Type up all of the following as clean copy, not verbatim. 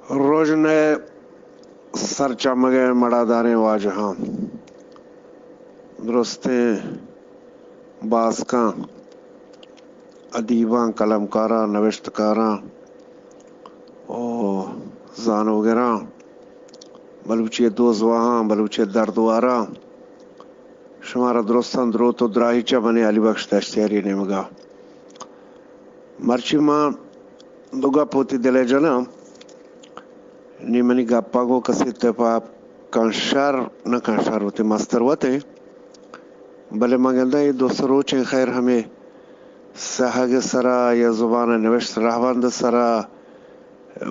روزنے سر چمگے مڑا دانے واجہاں درستے باسکاں ادیباں قلمکاراں نوشتکاراں او زان وغیرہ بلوچی دوزواہاں بلوچی دردواراں شمارا درستان درو تو دراہی چا بنے علی بخش دشتیاری نمگا مرچی ماں دو گپ ہوتی دلے جنا نی منی گپا کو کسی اتفاق کنشار نہ کنشار ہوتے مستر ہوتے بلے مانگندہ یہ دو سروچیں خیر ہمیں سہگ سرا یا زبان نوشت رہواند سرا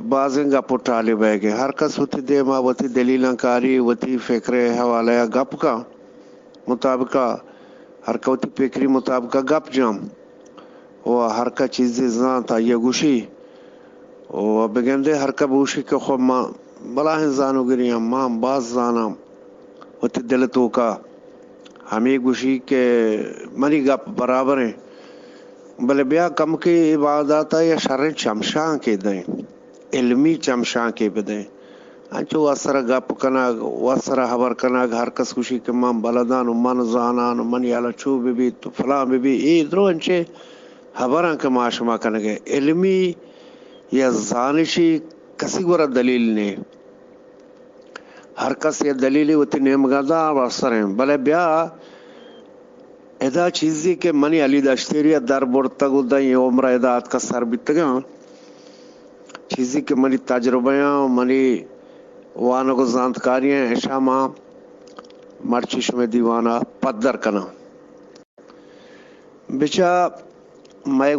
بازیں گپ ٹالے بہ گئے ہر کس ہوتی دے ماں وتی دلیلاں کاری وتی فکر حوالہ گپ کا مطابقہ ہر کا وتی فکری مطابقہ گپ جام وہ ہر کا چیزیں زاں تا یہ گوشی وہ بگندے ہر کا بوشی کے خوب ماں بلاہیں زانو گریاں ماں باز زانام وتی دلتو کا ہمیں گوشی کے منی گپ برابر ہیں بلے بیا کم کی عبادات یا شر چمشاں کے دیں علمی چمشاں کے بدیں انچو واسرہ گپ کناگ واسرہ حبر کناگ ہر کس گوشی کے ماں بلدان من زانان من یالا چو بی تو فلاں بی ای درو انچے حبران کے معاشمہ کنگے علمی یا زانشی کسی گورا دلیل نے ہر کس یہ دلیلی ہوتی نیمگادا واسر ہیں بلے بیا ادا چیزی کے منی علی دشتیری در برتگو دیں عمرہ ادات کا سر بیتگا چیزی کے منی تجربیاں منی وانگو زانتکاریاں اشاما مرچش میں دیوانا پدر کنا بچا میں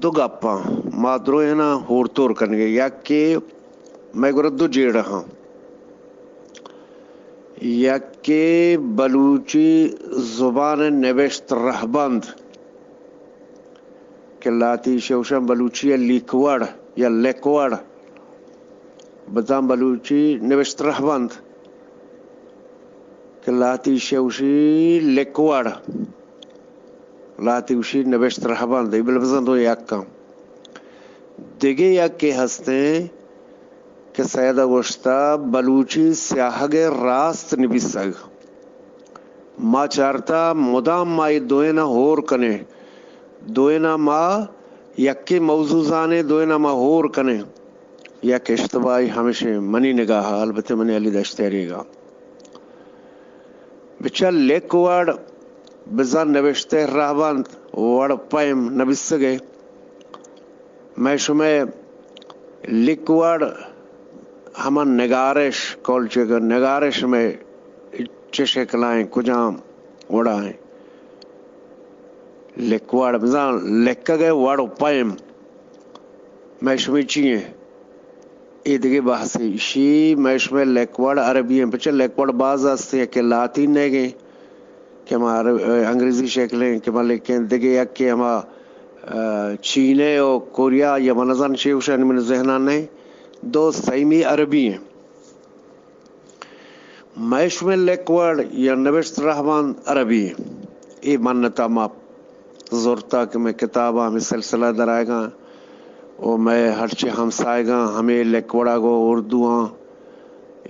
دو گپاں مادرو ہے نا ہور تور کنگے یا کہ میں گورا دو جیڑا ہاں یا کہ بلوچی زبان نوشت رہبند کہ لاتی شوشم بلوچی لیکوڑ یا لیکوڑ بزام بلوچی نوشت رہبند کہ لاتی شوشی لیکوڑ لاتی وشی نوشت رہبند بل بزن دو یک کام دیگے یک کے ہستے کہ سیدہ گوشتا بلوچی سیاہگ راست نبیسگ ما چارتا مدام مائی دوینا ہور کنے دوینا ما یکی موضوعانے دوینا ما ہور کنے یک اشتباہی ہمیشہ منی نگاہ البتہ منی علی دشتیری گا بچہ لیک وڑ بزان نوشتے رہبند وڑ پائم نبیسگے میں شمیں لیک وڑ ہمان نگارش کول چگر نگارش میں چشکلائیں کجام وڑائیں لکوڑ بزان لکھ گئے وڑ پائم میں شمی چیئیں ایدگی بحثی شی میں شمی لکوڑ عربی ہیں بچے لکوڑ باز آستے ہیں کہ لاتی نہیں گئے کہ ہم انگریزی شکلیں کہ ہم لکھیں دگے یک کہ ہم چینے اور کوریا یا منظر شیوشن من ذہنان نہیں دو سیمی عربی ہیں میش میں لیکوڑ یا نوشت رحمان عربی ہیں ای منتا ما زورتا کہ میں کتابہ ہمیں سلسلہ در آئے گا اور میں ہرچے ہمسائے گا ہمیں لیکوڑا گو اردو ہاں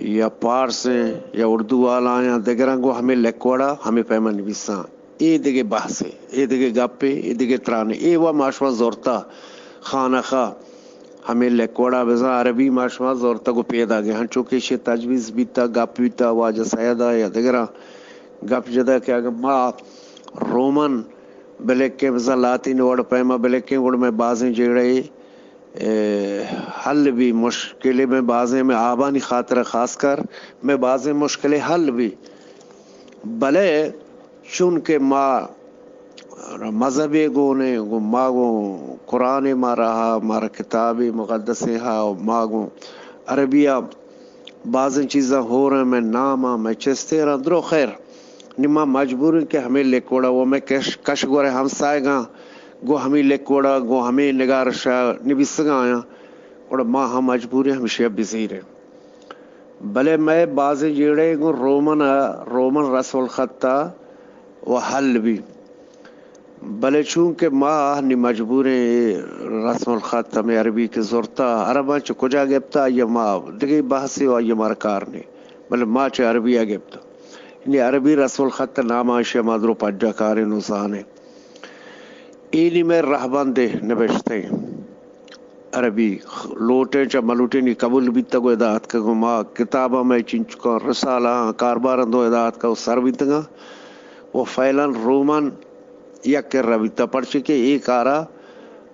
یا پارس ہیں یا اردو والا یا دگران گو ہمیں لیکوڑا ہمیں پیمان نبیساں ای دگے بحثے ای دگے گپے ای دگے ترانے ای وہ معاشوہ زورتا خانہ خواہ ہمیں لیکوڑا بزا عربی معاشوہ زورتا کو پیدا گئے ہن چونکہ شی تجویز بیتا گپ بیتا واجہ سیدہ یا دگران گپ جدا کہ اگر ما رومن بلیکے بزا لاطین وڑ پیما بلیکے وڑ میں بازیں جیڑے حل بھی مشکلیں میں بازیں میں آبانی خاطر خاص کر میں بازیں مشکلیں حل بھی بلے چونکہ ما مذہبی گونے گو ماگو قرآن ما رہا مارا کتاب مقدس ہا ماگو عربیہ بعض چیزاں ہو رہے میں ناما میں چستے رہا درو خیر نما مجبور کہ ہمیں لیکوڑا وہ میں کش گورے ہم سائے گا گو ہمیں لیکوڑا گو ہمیں نگارشا نبیسگا آیا اور ماں ہم مجبوری ہمیشہ بزیر ہے بلے میں بعض جیڑے گو رومن رسول خطہ و حل بھی بلے چونکہ ماہ نی مجبور رسم الخط ہمیں عربی کے زورتا عربا چ کجا گپتا یہ ماہ دیگه بحثی و یہ مارکار نے بلے ماہ چ عربی گپتا یعنی عربی رسم الخط نامہ شما درو پجا کار نوزانے اینی میں رہبندے نبشتے عربی لوٹے چا ملوٹے نی قبول بیتا گو ادات کا گو ماں کتابہ میں چنچکا رسالہ کاربارن دو ادات کا سر بیتا گا وہ فیلن رومن یک کر رہا بیتا پڑچے کہ ایک آرہ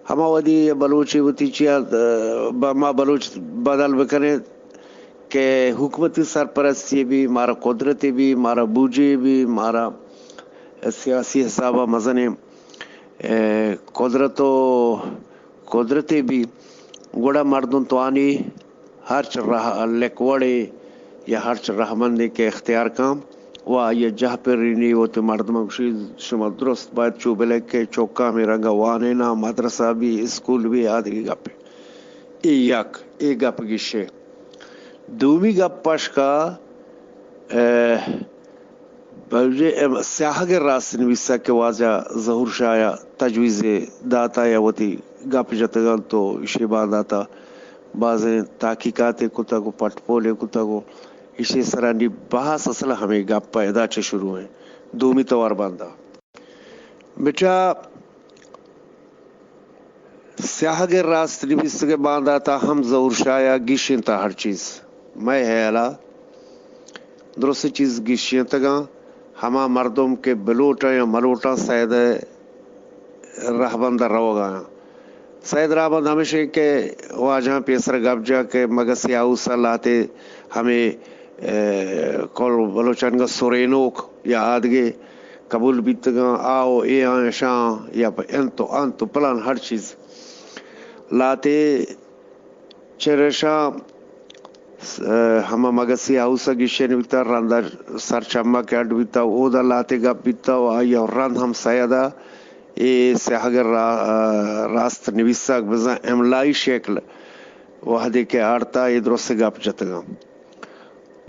ہما ودی بلوچی وتی چیا ما بلوچ بدل بکنے کہ حکومتی سرپرستی بھی مارا قدرتی بھی مارا بوجی بھی مارا سیاسی حسابہ مزنے قدرتی بھی گوڑا مردن توانی ہرچ رہ لکوڑے یا ہرچ رحمندی کے اختیار کام و یہ جہ پر رینی وہ تو مردم شما درست باید چوب لگ کے چوکا میں رنگا وانے نا مدرسہ بھی اسکول بھی آدھی گپ ای گپ گیشے دومی گپ پاش کا سیاہ کے راست نویسا کے واضح ظہور شایا تجویز داتا یا وتی گپ جتگان تو اسی بعد آتا بعضیں تحقیقات کتا کو پٹ پولے کتا کو اسی سرانی بحث اصل ہمیں گپ پیدا چے شروع ہیں دومی توار باندھا بچا سیاہ کے راست نویس کے باندھا تا ہم ظہور شایا گیشن تا ہر چیز میں ہے علا درست چیز گیشن تگا ہما مردم کے بلوٹا یا ملوٹا سید رہبندہ رو گا سید رہبند ہمیشہ کہ واجہاں پیسر گپ جا کے مگسی آؤسا لاتے ہمیں کول بلوچان کا سورینوک یا آدگے قبول بیتگا آؤ اے آن شان یا انتو پلان ہر چیز لاتے چرشاں ہما مگسی آؤسا گیشن بیتا رندہ سر چمہ کے اڈ بیتا او دا لاتے گپ بیتا و آئی اور رند ہم سیدہ اے سیاگر راست نویساک بزا املائی شکل وحدے کے آڑتا یہ درست گپ جتگا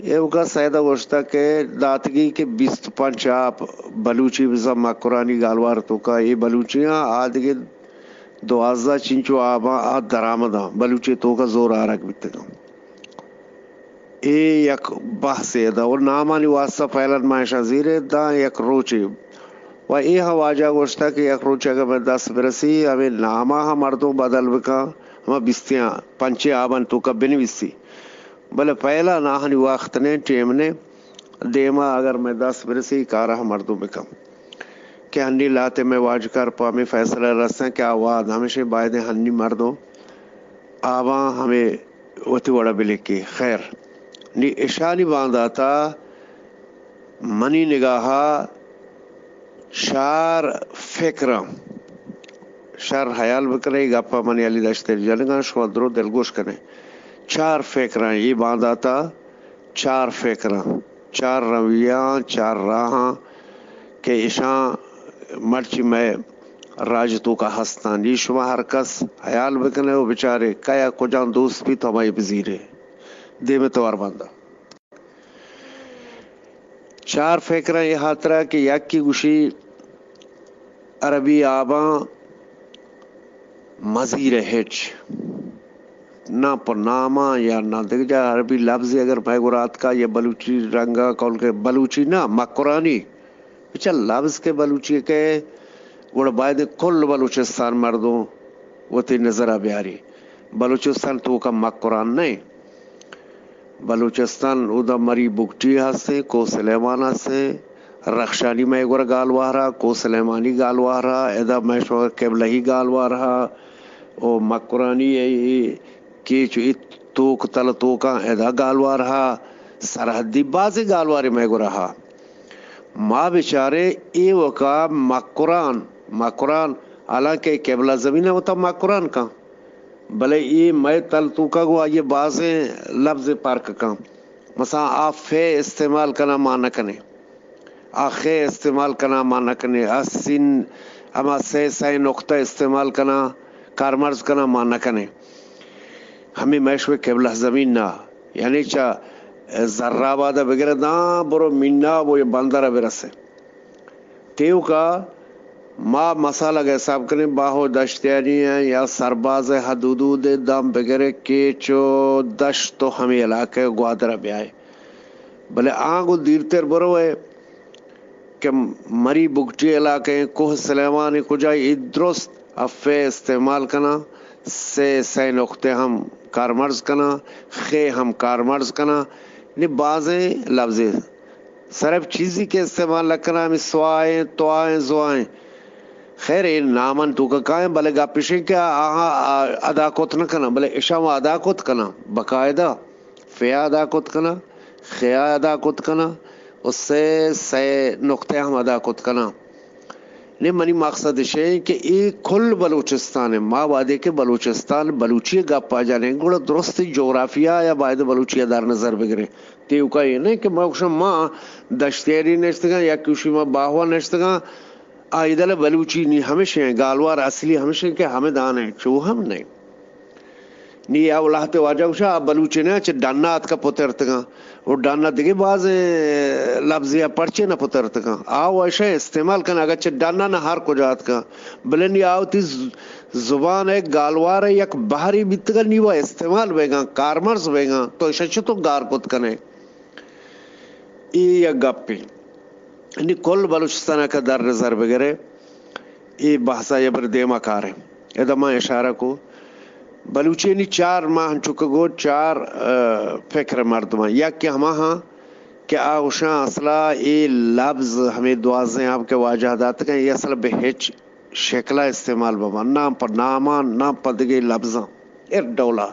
یہ اوکا سیدہ گوشتا کہ داتگی کے 25 آپ بلوچی بزا مکرانی گالوار تو کا یہ بلوچیاں آدھگے 12 چنچو آبا آدھ درامدہ بلوچی تو کا زور آرک بیتگا اے یک بحث دا اور نامانی واسطہ پہلن مائشہ زیرے دا یک روچی و اے ہواجہ گوشتا کہ یک روچی اگر میں 10 برسی ہمیں نامہ ہم مردوں بدل بکا ہمیں بستیاں 5 آبان تو کا بنویسی بلے پہلا ناہنی وقت نے ٹیم نے دیما اگر میں 10 برسی کارہ مردوں بکا کہ ہنی لاتے میں واج کر پا میں فیصلہ رسیں کہ آواد ہمیشہ باید ہنی مردوں آباں ہمیں وتی وڑا بلے کی خیر نی اشانی باندھا تھا منی نگاہا شار فکرہ شار حیال بکرے گاپا منی علی داشتے جنگان شو درو دلگوش کریں 4 فکرہ یہ باندھا تھا 4 فکرہ 4 رویاں 4 راہاں کہ اشان مرچی میں راجتوں کا ہستان یہ شما ہر کس حیال بکنے وہ بچارے کیا کجان دوست بھی تو ہمائی بزیرے دے میں توار باندھا 4 فکرہ یہ حاطرہ کہ یک کی گوشی عربی آباں مزیر ہچ نہ پر نامہ یا نہ دیکھ جا عربی لفظ اگر بھائیگورات کا یہ بلوچی رنگا کول کے بلوچی نہ مکرانی بچہ لفظ کے بلوچی کے وڑا باید کل بلوچستان مردوں وہ تی نظرہ بیاری بلوچستان تو کا مکران نہیں بلوچستان اودا مری بکٹی ہستے کو سلیمان ہستے رخشانی میں گورا گالوارا کو سلیمانی گالوارا ادا میں شوگر قبلہی گالوارا او مکرانی کیچو توک تل توکا ادا گالوارا سرحدی بازی گالواری میں گورا ماں بیچارے ای وکا مکران حالانکہ قبلہ زمین ہوتا مکران کا بلے یہ میں تل تو کا گو آئیے بازیں لفظ پارک کا مثلا آپ فے استعمال کرنا مانا کنے آخے استعمال کرنا مانا کنے اسین اما سے نقطہ استعمال کرنا کارمرز کرنا مانا کنے ہمیں میشوے قبلہ زمین نا یعنی چا ذرہ بادہ بگرہ نا برو منہ وہ یہ بندرہ برسے تیو کا ما مسالہ گئے صاحب کریں باہو دشتیانی ہیں یا سرباز حدودود دم بغیرہ کیچو دشت تو ہمیں علاقے گوادرہ بھی آئے بلے آنگو دیرتر برو ہے کہ مری بگٹی علاقے کوہ سلیمان کجائی درست افے استعمال کنا سے نقطے ہم کارمرز کنا خے ہم کارمرز کنا یہ بازیں لفظیں صرف چیزی کے استعمال لکنا ہمیں سوائیں توائیں زوائیں خیر این نامن تو کا کائیں بلے گا پیشیں کیا ادا کوت نہ کنا بلے اشام ادا کوت کنا باقاعدہ فیا ادا کوت کنا خیا ادا کوت کنا اس سے نقطے ہم ادا کوت کنا نے منی مقصد ہے کہ یہ کل بلوچستان ہے ماں وعدے کے بلوچستان بلوچی گپ پا جانے گوڑا درست جغرافیہ یا باید بلوچیہ دار نظر بگرے تیو کا یہ نہیں کہ ماں دشتیری نشتگاں یا کشی ماں باہوا نشتگاں آئیدل بلوچی نہیں ہمیشہ ہیں گالوار اصلی ہمیشہ کہ ہمیں دان ہیں چو ہم نہیں نی اولاہ تے واجہ وشا بلوچی نے چھ ڈانات کا پترتگاں وہ ڈانا دیگے بعض لفظیہ پرچے نہ پترتگاں آو ایشا استعمال کرنا اگر چھ ڈانا نہ ہر کو جات کا بلن یہ آو تی زبان ہے گالوار ہے یک باہری بیتگا نیوہ استعمال بیگا کارمرز بیگا تو ایشا چھو تو گار کت کنے یہ گپی یعنی کل بلوچستان کا در نظر بگرے یہ بحثا یبر دیما کار ہے ادما اشارہ کو بلوچی نی 4 ماہ چکا گو 4 فکر مردمہ یا کہ ہما ہاں کہ آغشاں اصلا یہ لفظ ہمیں دوازیں آپ کے واجہدات ہیں یہ اصلا بہچ شکلہ استعمال بابا نام پر نامان نام پر دگے لفظاں ڈولا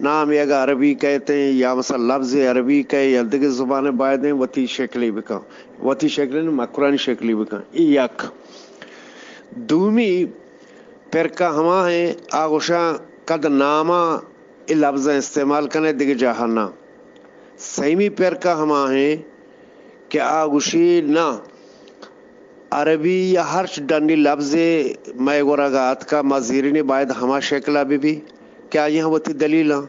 نام یہ اگر عربی کہتے ہیں یا مثلا لفظ عربی کہے یا دیگر زبانیں باید ہیں وطی شکلی بکا وطی شکلی نہیں مقرانی شکلی بکا یک دومی پرکا ہما ہیں آغشاں قد نامہ ای لفظ استعمال کرنے دیگر جہانا سیمی پرکا ہما ہیں کہ آغشی نا عربی یا ہرچ ڈنی لفظ میں گورگات کا مزیرین باید ہما شکلہ بھی کیا یہاں وطی دلیل ہیں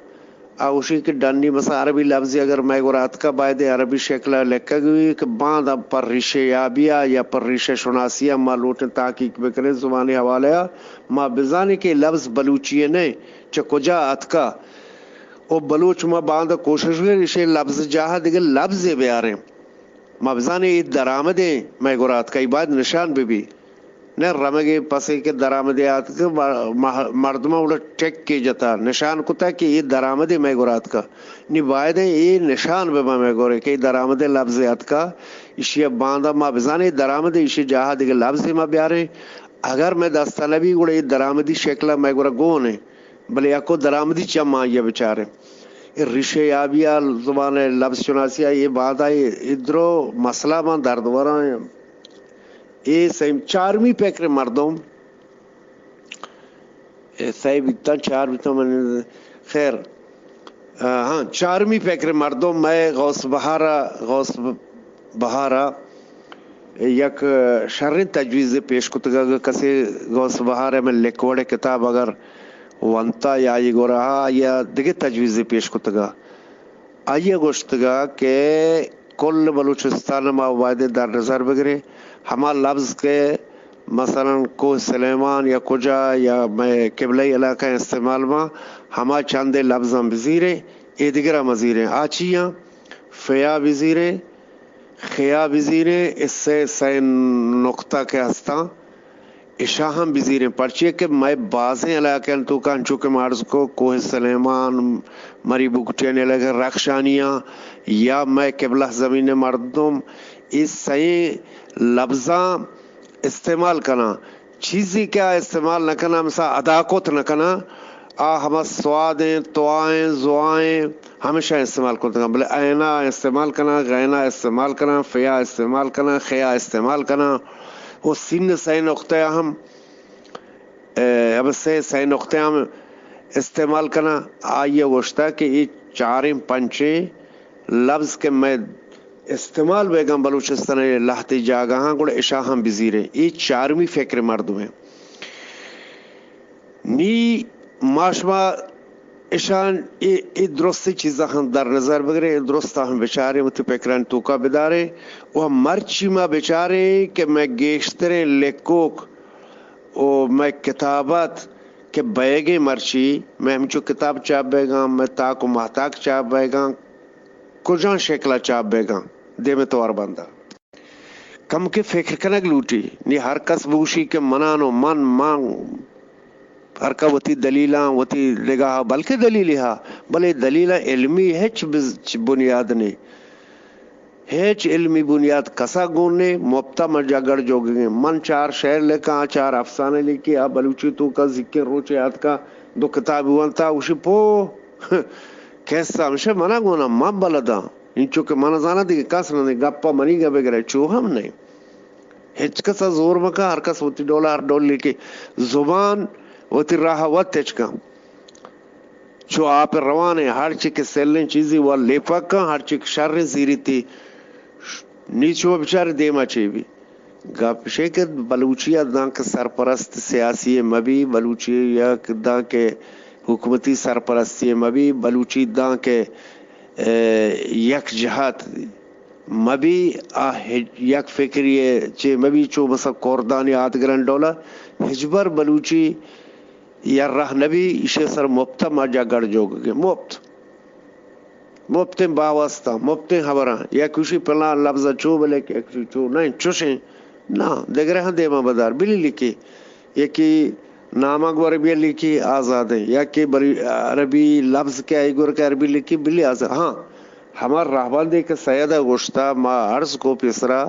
آغشی کی ڈنی مثلا عربی لفظی اگر میں گورات کا باید عربی شکلہ لکھا گئی کہ باند پر ریشہ یابیہ یا پر ریشہ شناسیہ ما لوٹیں تحقیق بکریں زبانی حوالے ما بزانے کے لفظ بلوچی نہیں چکجا اتکا او بلوچ ما باند کوشش کریں ریشہ لفظ جاہا دیگر لفظ بیاریں ما بزانے یہ درامدیں میں گورات کا عباد نشان بھی نے رمگے پسے کے درامدیات کے مردمہ اڑا ٹیک کی جتا نشان کتا کہ یہ درامدی میں گورات کا نی باید ہے یہ نشان بے میں گورے کہ درامدی لفظیات کا اسی باندہ ما بزانے درامدی اسی جاہا دیگے لفظی ما بیارے اگر میں دستالبی گوڑا یہ درامدی شکلہ میں گورا گونے بلے اکو درامدی چم آئیے بچارے رشہ یابیہ زبان لفظ شناسیہ یہ باندہ ادرو مسئلہ من دردورا ہے یہ سیم 4ویں پیکر مردم صحیح بیتا 4 بیتا میں خیر ہاں 4ویں پیکر مردم میں غوث بہارا یک شرن تجویز پیش کتگا کسی غوث بہارا میں لکھوڑے کتاب اگر وانتا یا یہ گو رہا یا دیکھے تجویز پیش کتگا آئیے گوشتگا کہ کل بلوچستان ما وعدے در نظر بگرے ہما لفظ کے مثلا کوہ سلیمان یا کجا یا میں قبلہ علاقہ استعمال ما ہما چاندے لفظاں بزیرے اے دیگرہ مزیرے آچیاں فیا بزیرے خیا بزیرے اس سے سین نقطہ کے ہستاں اشاہم بزیریں پرچے کہ میں بازیں علاقے تو کان چوکے مارز کو کوہ سلیمان مری بکٹیاں لگے رخشانیاں یا میں قبلہ زمین مردم اس صحیح لفظاں استعمال کرنا چیزی کیا استعمال نہ کرنا مثلا اداکت نہ کرنا ہم سوادیں توائیں زوائیں ہمیشہ استعمال کرتے ہیں بلے اینا استعمال کرنا غینا استعمال کرنا فیا استعمال کرنا خیا استعمال کرنا وہ سن صحیح نقطہ ہم اب سے صحیح نقطہ ہم استعمال کرنا آئیے وشتا کہ یہ 4-5 لفظ کے میں استعمال بیگم بلوچستان لہتی جاگاہاں گوڑے اشاہم بزیرے یہ 4ویں فکر مردم ہے نی ماشما اشان ای درستی چیزا ہم در نظر بگرے درستا ہم بچارے متی پکران توکا بدارے وہ مرچی ما بچارے کہ میں گیشترے لکوک او میں کتابات کہ بیگے مرچی میں ہمچو کتاب چاپ بیگاں میں تاک و محتاک چاپ بیگاں کجاں شکلہ چاپ بیگاں دے میں توار بندہ کم کے فکر کنگ لوٹی نی ہر کس بوشی کے منانو من ہر کا وتی دلیلاں وتی نگاہ بلکہ دلیلی ہا بلے دلیلہ علمی ہچ بنیاد نے ہیچ علمی بنیاد کسا گونے مبتا مجا گڑ جوگیں من 4 شعر لکھا 4 افسانے لکھی بلوچی تو کا ذکر روچے یاد کا 2 کتاب ہوانتا اسی پو کیسا ہمشہ منا گونا ماں بلدا انچو کہ منا زانا دی کس نہ گپا منی گا بگرے چو ہم نہیں ہچ کسا زور مکا ہر کس ہوتی ڈولا ہر ڈول لکھی زبان ہوتی راہ وقت ہچ کا چو آپ روانے ہر چک سیلیں چیزی وہ لیپک ہر چک شر زیری تھی نیچو بچار دیما چی بھی گپ شکر بلوچیا داں کے سرپرست سیاسی مبی بلوچی یا داں کے حکومتی سرپرستی مبی بلوچی داں کے یک جہات مبی یک فکری چے مبی چو بسا کوردانی آدگرن ڈولا ہجبر بلوچی یا رہ نبی اسے سر مبتا ماجا گڑ جوگ گے مبتے باواسطہ مبتے خبراں یا کسی پلا لفظ چو بلے کہ چو نہیں چوشیں نا دیگر ہاں دیما بدار بلی لکھی یا کہ نامہ گو عربی لکھی آزاد ہے یا کہ عربی لفظ کیا ہے گور کے عربی لکھی بلی آزاد ہاں ہمار راہبان دے کہ سیدہ گوشتا ما عرض کو پیسرا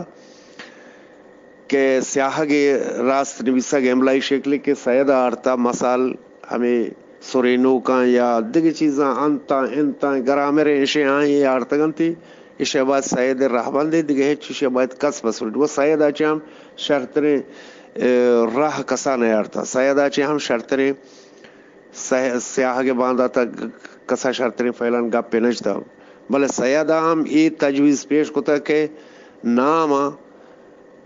کہ سیاہ گے راست نویسا گے املائی شکلی کے سیدہ آرتا مسال ہمیں سورینو کا یا دیگی چیزاں انتا گرامر ایشے آئیں یہ آرتگن تھی اسے بعد سید راہبان دے دیگے ہے چیشے بعد کس بسولٹ وہ سید آچے ہم شرطریں راہ کسا نہیں آرتا سید آچے ہم شرطریں سیاہ کے باندھا تا کسا شرطریں فیلان گا پینجتا بلے سید ہم ای تجویز پیش کتا کہ نام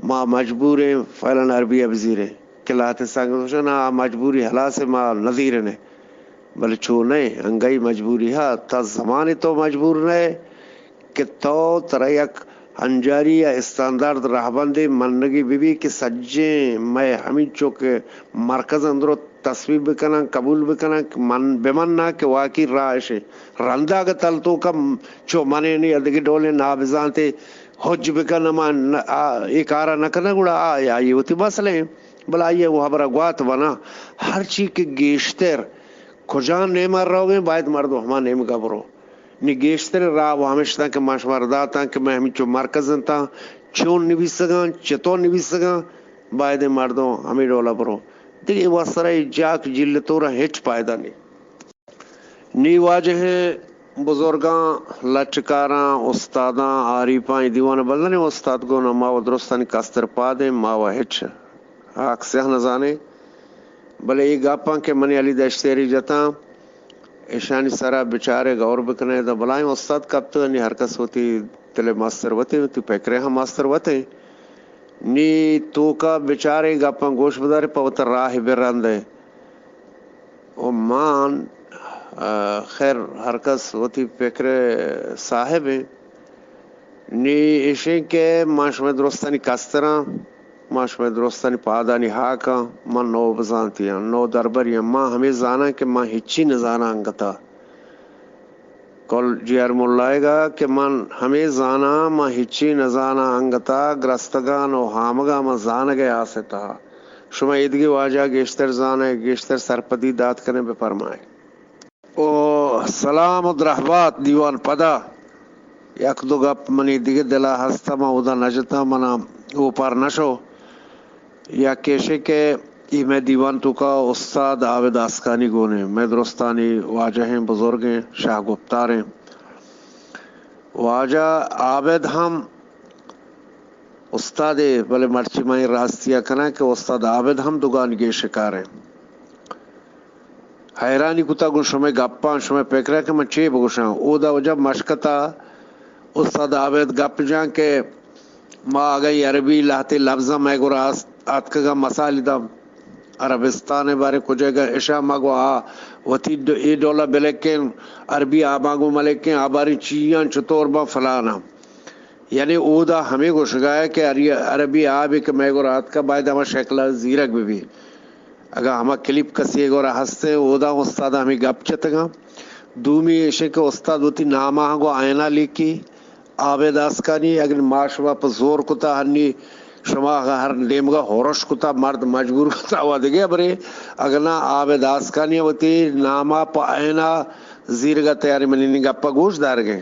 ما مجبور ہیں فیلان عربی ابزیریں کلاتے سانگا نا مجبوری حلا سے ما نظیر نے بلے چو نہیں انگئی مجبوری ہاں تا زمانے تو مجبور نہیں کہ تو ترہ یک انجاری یا استاندارد رہبندے منگی بی بی کہ سجیں میں ہمیں چوکے مرکز اندرو تصویب بکنا قبول بکنا من بمننا کہ واقعی رائشے رندہ کا تلتو کا چو منے نہیں ادھگی ڈولے نابزانتے حج بکنا ایک آرہ نکنا گوڑا آیا یہ ہوتی مسئلے بلا یہ وہ حبرہ گوات بنا ہر چیز کے گیشتر کجان نیمار رہو گے باید مردو ہما نیم گبرو نی گیشتر راہ وہ ہمیشہ کہ مشور داتا کہ میں ہمیں چو مرکزن تا چون نبی سگان چتون نبی سگان باید مردو ہمیں ڈولا برو دیکھیں وہ سرائی جاک جلتو رہا ہیچ پائدہ نہیں نی واجہ ہیں بزرگاں لچکاراں استاداں عاریفاں دیوان بلدنے استاد کو نماو درستانی کستر پا دیں ماو ہیچ آک سیح نزانے بلے یہ گاپاں کے منی علی دشتیری جتاں ایشانی سرا بچارے غور بکنے دا بلائیں استاد کب تو نی حرکس ہوتی تلے ماستر وطے تو پیکرے ہاں ماستر وطے نی تو کا بچارے گاپاں گوش بدارے پوتر راہ برندے او مان خیر حرکس ہوتی پیکرے صاحب ہیں نی ایشیں کے ماش میں درستانی کستراں ماش میں درستانی پادانی ہاکا من نو بزانتی ہیں نو دربری ہیں ماں ہمیں زانا کہ ماں ہچی نزانا انگتا کل جیر مولائے گا کہ من ہمیں زانا ماں ہچی نزانا انگتا گرستگان و حامگا ماں زانگے آستا شما ایدگی واجہ گیشتر زانے گیشتر سرپدی داد کرنے پہ فرمائے او سلام ادرحبات دیوان پدا یک دو گپ منی دیگه دلا ہستا ما اودا نجتا منا اوپر نشو یا کیشے کہ ای میں دیوان تو کا استاد عابد آسکانی گونے میں درستانی واجہ ہیں بزرگ ہیں شاہ گفتار ہیں واجہ عابد ہم استاد بلے مرچی مائی راستیا کنا کہ استاد عابد ہم دگان کے شکار ہیں حیرانی کتا گو شمیں گپاں شمیں پیکرہ کہ میں چے بگوشاں او دا وجہ مشکتا استاد عابد گپ جاں کہ ما آگئی عربی لاتے لفظہ میں گورا آتکگا مسالی دا عربستان بارے کجے گا اشا مگو وطی ای ڈولا بلیکن عربی آباگو ملیکن آباری چیئن چطور با فلانا یعنی او دا ہمیں گوش گایا کہ عربی آبی کہ میں گورا آتکا باید ہما شکلہ زیرک بھی اگر ہما کلپ کسی گورا ہستے اودا استاد ہمیں گپ چتگا دومی ایشے کے استاد ہوتی نامہ گو آئینہ لکھی آبید آسکانی اگر معاش واپس زور کتا ہنی شما ہر ڈیم گا ہورش کتا مرد مجبور کتا ہوا دگے برے اگر نا آبید آسکانی ہوتی نامہ پا آئینہ زیر گا تیاری منی گپا گوش دار گئے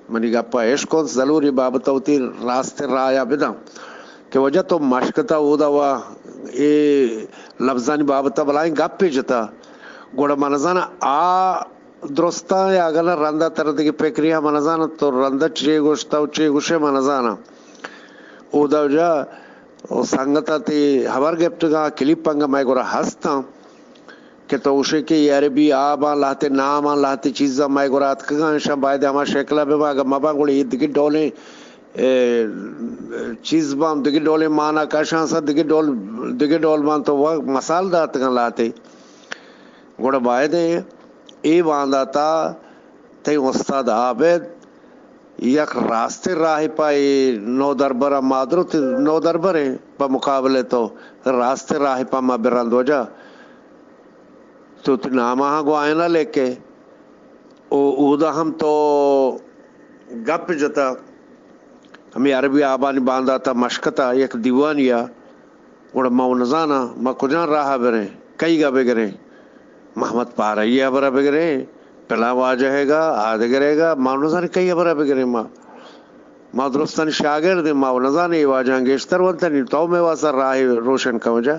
منی گپا عشق ضروری بابتا ہوتی راستے رایا بدا کہ وجہ تو مشکتا اودا وا اے لفظانی بابتا بلائیں گپ پی جتا گوڑا منزانا درستا یا اگر رندہ تردگی پکریہ منزانا تو رندہ چے گوشتا و چے گوشے منزانا اودا جا سنگتا تی ہمار گپتگا کلیپ پنگا میں گورا ہستا کہ تو اسے کہ یار بھی آبا لاتے ناما لاتے چیزا میں گورا اتکگا انشاء باید ہما شکلہ بے باگا مبا گوڑی یہ دکی ڈولیں چیز بام دکی ڈولیں مانا کاشان سا دکی ڈول بام تو وہ مسال داتگا لاتے گوڑا باید ای باندھا تا تی استاد عابد یک راستے راہ پائی نو دربرہ مادرو تی نو دربرے پا مقابلے تو راستے راہ پا ما برند وجہ تو تی نامہ گو آئینہ لے کے اودا ہم تو گپ جتا ہمیں عربی آبانی باندھا تا مشکتا یک دیوانیا گوڑا مو نزانا ما کجان راہ برے کئی گا بگرے محمد پارئی ابرا بگرے پلا واجہ گا آدھ گرے گا ما نزانے کئی ابرا بگرے ما درستانی شاگرد ما نزانے واجہ گیشتر ونتنی تو میں واسا راہ روشن کا وجہ